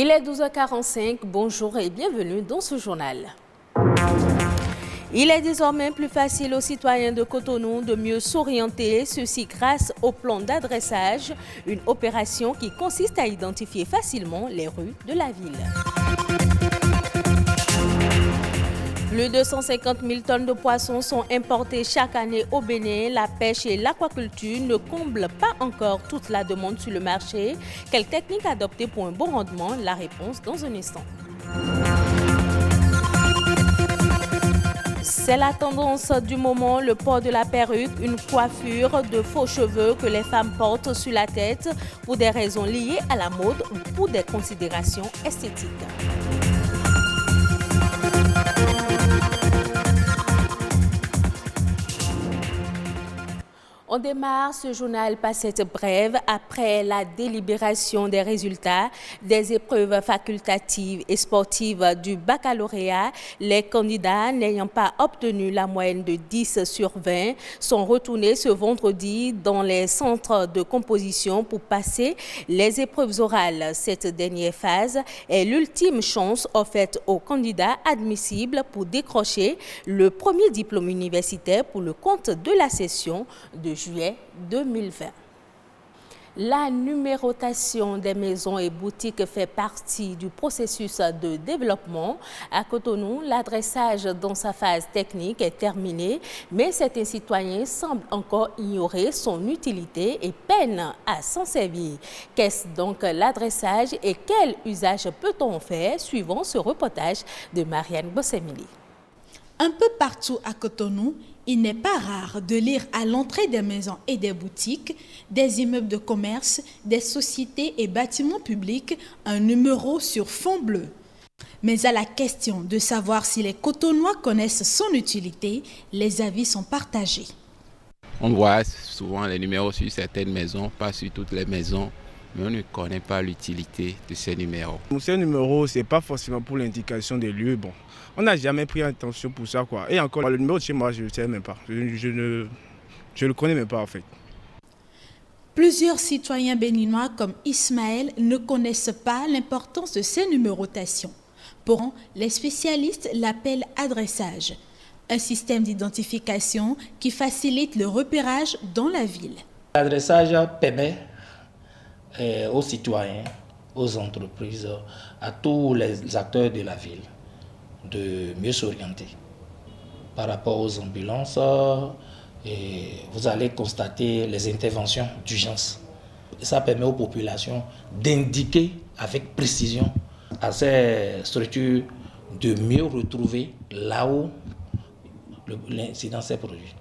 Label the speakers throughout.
Speaker 1: Il est 12h45, bonjour et bienvenue dans ce journal. Il est désormais plus facile aux citoyens de Cotonou de mieux s'orienter, ceci grâce au plan d'adressage, une opération qui consiste à identifier facilement les rues de la ville. Plus de 150 000 tonnes de poissons sont importées chaque année au Bénin. La pêche et l'aquaculture ne comblent pas encore toute la demande sur le marché. Quelle technique adopter pour un bon rendement? La réponse dans un instant. C'est la tendance du moment, le port de la perruque, une coiffure de faux cheveux que les femmes portent sur la tête pour des raisons liées à la mode ou pour des considérations esthétiques. On démarre ce journal par cette brève après la délibération des résultats des épreuves facultatives et sportives du baccalauréat. Les candidats n'ayant pas obtenu la moyenne de 10 sur 20 sont retournés ce vendredi dans les centres de composition pour passer les épreuves orales. Cette dernière phase est l'ultime chance offerte aux candidats admissibles pour décrocher le premier diplôme universitaire pour le compte de la session de juillet 2020. La numérotation des maisons et boutiques fait partie du processus de développement. À Cotonou, l'adressage dans sa phase technique est terminé, mais certains citoyens semblent encore ignorer son utilité et peinent à s'en servir. Qu'est-ce donc l'adressage et quel usage peut-on en faire? Suivant ce reportage de Marianne Bossemili.
Speaker 2: Un peu partout à Cotonou, il n'est pas rare de lire à l'entrée des maisons et des boutiques, des immeubles de commerce, des sociétés et bâtiments publics, un numéro sur fond bleu. Mais à la question de savoir si les Cotonnois connaissent son utilité, les avis sont partagés.
Speaker 3: On voit souvent les numéros sur certaines maisons, pas sur toutes les maisons, mais on ne connaît pas l'utilité de ces numéros.
Speaker 4: Ces numéros, ce n'est pas forcément pour l'indication des lieux. Bon, on n'a jamais pris attention pour ça, quoi. Et encore, le numéro de chez moi, je ne sais même pas. Je ne le connais même pas, en fait.
Speaker 2: Plusieurs citoyens béninois comme Ismaël ne connaissent pas l'importance de ces numérotations. Pourtant, les spécialistes l'appellent adressage, un système d'identification qui facilite le repérage dans la ville.
Speaker 5: L'adressage permet aux citoyens, aux entreprises, à tous les acteurs de la ville de mieux s'orienter. Par rapport aux ambulances, vous allez constater les interventions d'urgence. Ça permet aux populations d'indiquer avec précision à ces structures de mieux retrouver là où l'incident s'est produit.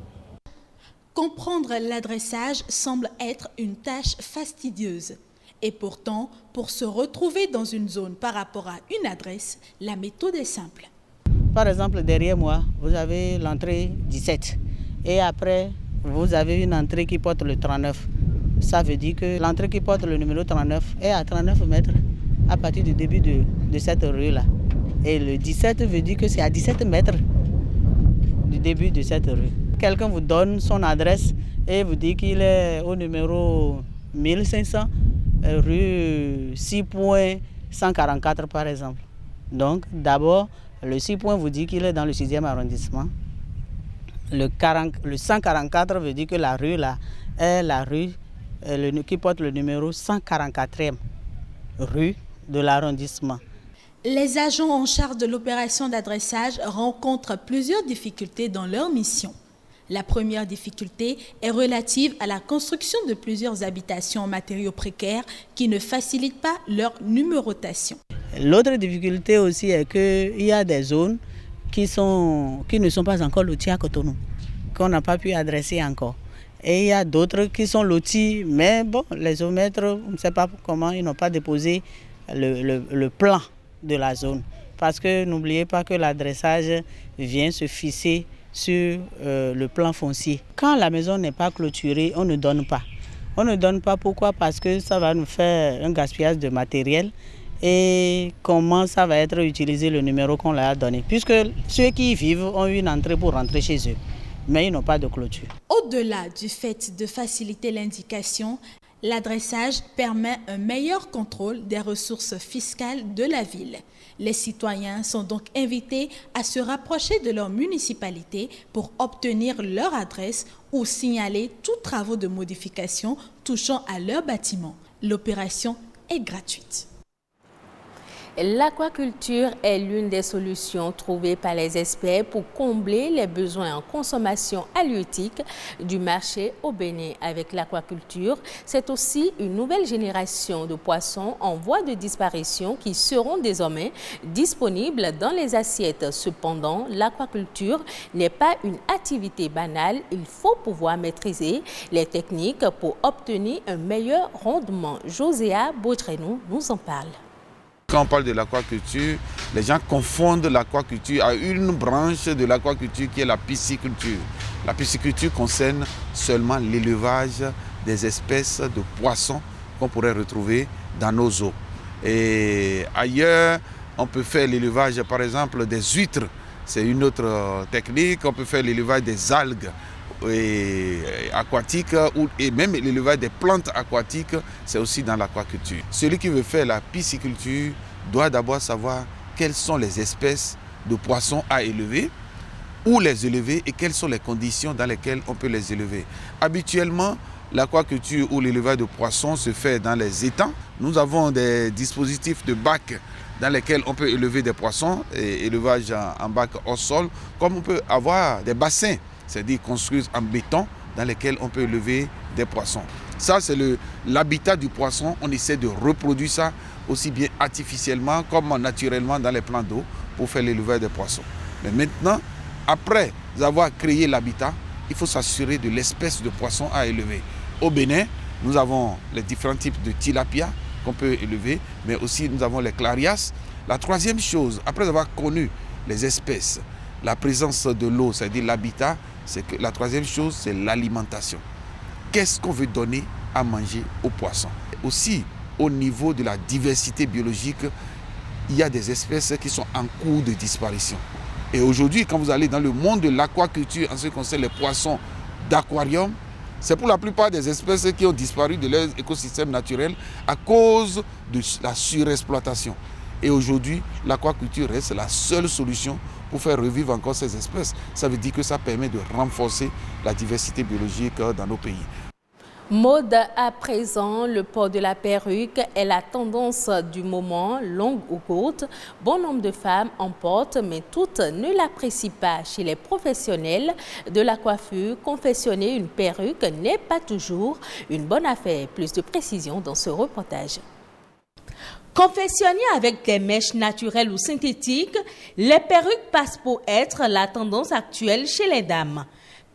Speaker 2: Comprendre l'adressage semble être une tâche fastidieuse. Et pourtant, pour se retrouver dans une zone par rapport à une adresse, la méthode est simple.
Speaker 6: Par exemple, derrière moi, vous avez l'entrée 17. Et après, vous avez une entrée qui porte le 39. Ça veut dire que l'entrée qui porte le numéro 39 est à 39 mètres à partir du début de cette rue-là. Et le 17 veut dire que c'est à 17 mètres du début de cette rue. Quelqu'un vous donne son adresse et vous dit qu'il est au numéro 1500, rue 6.144 par exemple. Donc d'abord, le 6 points vous dit qu'il est dans le 6e arrondissement. Le 144 veut dire que la rue là est la rue qui porte le numéro 144e rue de l'arrondissement.
Speaker 2: Les agents en charge de l'opération d'adressage rencontrent plusieurs difficultés dans leur mission. La première difficulté est relative à la construction de plusieurs habitations en matériaux précaires qui ne facilitent pas leur numérotation.
Speaker 6: L'autre difficulté aussi est qu'il y a des zones qui ne sont pas encore loties à Cotonou, qu'on n'a pas pu adresser encore. Et il y a d'autres qui sont lotis, mais bon, les géomètres, on ne sait pas comment, ils n'ont pas déposé le plan de la zone. Parce que n'oubliez pas que l'adressage vient se fixer sur le plan foncier. Quand la maison n'est pas clôturée, on ne donne pas. On ne donne pas pourquoi? Parce que ça va nous faire un gaspillage de matériel. Et comment ça va être utilisé le numéro qu'on leur a donné. Puisque ceux qui y vivent ont une entrée pour rentrer chez eux, mais ils n'ont pas de clôture.
Speaker 2: Au-delà du fait de faciliter l'indication, L'adressage permet un meilleur contrôle des ressources fiscales de la ville. Les citoyens sont donc invités à se rapprocher de leur municipalité pour obtenir leur adresse ou signaler tous travaux de modification touchant à leur bâtiment. L'opération est gratuite.
Speaker 1: L'aquaculture est l'une des solutions trouvées par les experts pour combler les besoins en consommation halieutique du marché au Bénin. Avec l'aquaculture, c'est aussi une nouvelle génération de poissons en voie de disparition qui seront désormais disponibles dans les assiettes. Cependant, l'aquaculture n'est pas une activité banale. Il faut pouvoir maîtriser les techniques pour obtenir un meilleur rendement. Joséa Baudrenou nous en parle.
Speaker 7: Quand on parle de l'aquaculture, les gens confondent l'aquaculture à une branche de l'aquaculture qui est la pisciculture. La pisciculture concerne seulement l'élevage des espèces de poissons qu'on pourrait retrouver dans nos eaux. Et ailleurs, on peut faire l'élevage par exemple des huîtres, c'est une autre technique. On peut faire l'élevage des algues aquatiques et même l'élevage des plantes aquatiques, c'est aussi dans l'aquaculture. Celui qui veut faire la pisciculture doit d'abord savoir quelles sont les espèces de poissons à élever, où les élever et quelles sont les conditions dans lesquelles on peut les élever. Habituellement, l'aquaculture ou l'élevage de poissons se fait dans les étangs. Nous avons des dispositifs de bacs dans lesquels on peut élever des poissons, et élevage en bac au sol, comme on peut avoir des bassins, c'est-à-dire construits en béton, dans lesquels on peut élever des poissons. Ça, c'est l'habitat du poisson. On essaie de reproduire ça aussi bien artificiellement comme naturellement dans les plans d'eau pour faire l'élevage des poissons. Mais maintenant, après avoir créé l'habitat, il faut s'assurer de l'espèce de poisson à élever. Au Bénin, nous avons les différents types de tilapia qu'on peut élever, mais aussi nous avons les clarias. La troisième chose, après avoir connu les espèces, la présence de l'eau, c'est-à-dire l'habitat, c'est que la troisième chose, c'est l'alimentation. Qu'est-ce qu'on veut donner à manger aux poissons? Aussi, au niveau de la diversité biologique, il y a des espèces qui sont en cours de disparition. Et aujourd'hui, quand vous allez dans le monde de l'aquaculture, en ce qui concerne les poissons d'aquarium, c'est pour la plupart des espèces qui ont disparu de leur écosystème naturel à cause de la surexploitation. Et aujourd'hui, l'aquaculture reste la seule solution pour faire revivre encore ces espèces. Ça veut dire que ça permet de renforcer la diversité biologique dans nos pays.
Speaker 1: Mode à présent, le port de la perruque est la tendance du moment, longue ou courte. Bon nombre de femmes en portent, mais toutes ne l'apprécient pas. Chez les professionnels de la coiffure, confectionner une perruque n'est pas toujours une bonne affaire. Plus de précision dans ce reportage. Confectionnées avec des mèches naturelles ou synthétiques, les perruques passent pour être la tendance actuelle chez les dames.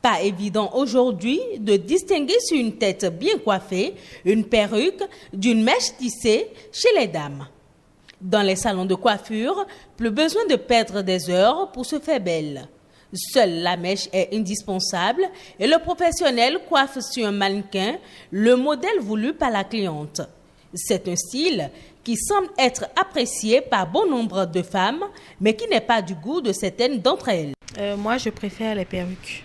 Speaker 1: Pas évident aujourd'hui de distinguer sur une tête bien coiffée une perruque d'une mèche tissée chez les dames. Dans les salons de coiffure, plus besoin de perdre des heures pour se faire belle. Seule la mèche est indispensable et le professionnel coiffe sur un mannequin le modèle voulu par la cliente. C'est un style qui semble être apprécié par bon nombre de femmes, mais qui n'est pas du goût de certaines d'entre elles.
Speaker 8: Moi, je préfère les perruques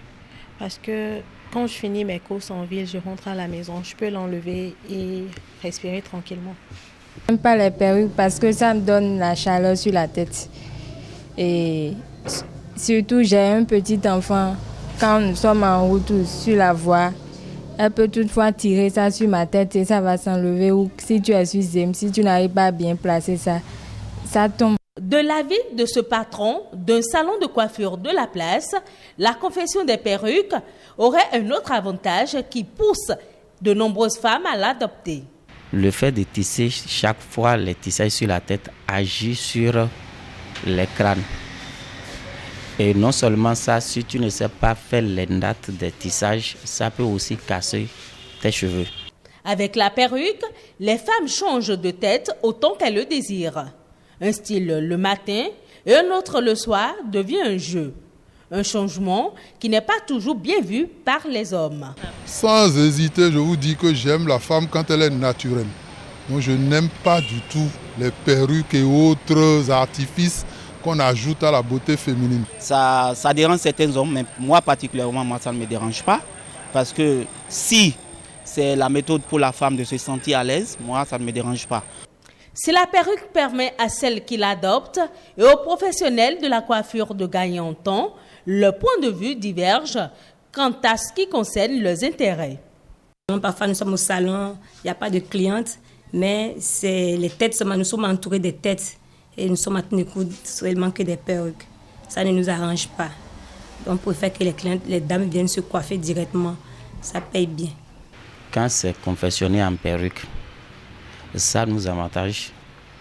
Speaker 8: parce que quand je finis mes courses en ville, je rentre à la maison, je peux l'enlever et respirer tranquillement.
Speaker 9: Je n'aime pas les perruques parce que ça me donne la chaleur sur la tête. Et surtout, j'ai un petit enfant. Quand nous sommes en route sur la voie, elle peut toutefois tirer ça sur ma tête et ça va s'enlever. Ou si tu es sur Zem, si tu n'arrives pas à bien placer ça, ça tombe.
Speaker 1: De l'avis de ce patron d'un salon de coiffure de la place, la confection des perruques aurait un autre avantage qui pousse de nombreuses femmes à l'adopter.
Speaker 10: Le fait de tisser chaque fois les tissages sur la tête agit sur les crânes. Et non seulement ça, si tu ne sais pas faire les nattes des tissages, ça peut aussi casser tes cheveux.
Speaker 1: Avec la perruque, les femmes changent de tête autant qu'elles le désirent. Un style le matin et un autre le soir devient un jeu. Un changement qui n'est pas toujours bien vu par les hommes.
Speaker 11: Sans hésiter, je vous dis que j'aime la femme quand elle est naturelle. Moi, je n'aime pas du tout les perruques et autres artifices qu'on ajoute à la beauté féminine.
Speaker 12: Ça dérange certains hommes, mais moi particulièrement, ça ne me dérange pas. Parce que si
Speaker 6: c'est la méthode pour la femme de se sentir à l'aise. Moi, ça ne me dérange pas.
Speaker 1: Si la perruque permet à celle qui l'adopte et aux professionnels de la coiffure de gagner en temps, le point de vue diverge quant à ce qui concerne leurs intérêts.
Speaker 12: Parfois, nous sommes au salon, il n'y a pas de clientes, mais les têtes, nous sommes entourés de têtes et nous sommes à tenir compte seulement que des perruques. Ça ne nous arrange pas. Donc, on préfère que les dames viennent se coiffer directement. Ça paye bien.
Speaker 10: Quand c'est confectionné en perruque, ça nous avantage.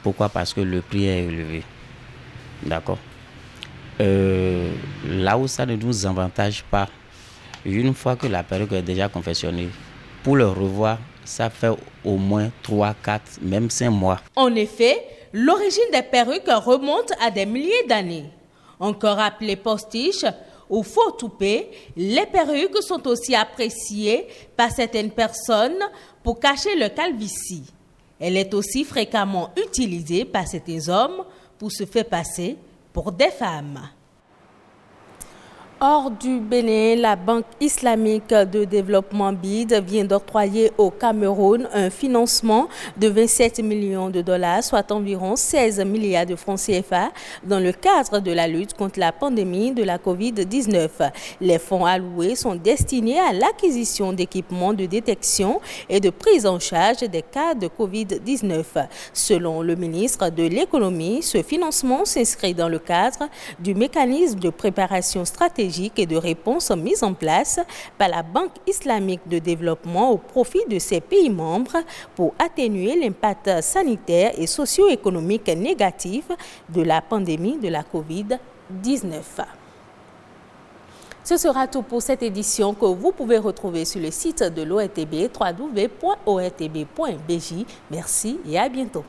Speaker 10: Pourquoi? Parce que le prix est élevé. D'accord. Là où ça ne nous avantage pas, une fois que la perruque est déjà confectionnée, pour le revoir, ça fait au moins 3, 4, même 5 mois.
Speaker 1: En effet, l'origine des perruques remonte à des milliers d'années. Encore appelées postiches ou faux toupets, les perruques sont aussi appréciées par certaines personnes pour cacher le calvitie. Elle est aussi fréquemment utilisée par certains hommes pour se faire passer pour des femmes. Hors du Bénin, la Banque islamique de développement BID vient d'octroyer au Cameroun un financement de 27 millions de dollars, soit environ 16 milliards de francs CFA, dans le cadre de la lutte contre la pandémie de la Covid-19. Les fonds alloués sont destinés à l'acquisition d'équipements de détection et de prise en charge des cas de Covid-19. Selon le ministre de l'Économie, ce financement s'inscrit dans le cadre du mécanisme de préparation stratégique et de réponse mise en place par la Banque islamique de développement au profit de ses pays membres pour atténuer l'impact sanitaire et socio-économique négatif de la pandémie de la Covid-19. Ce sera tout pour cette édition que vous pouvez retrouver sur le site de l'ORTB, www.ortb.bj. Merci et à bientôt.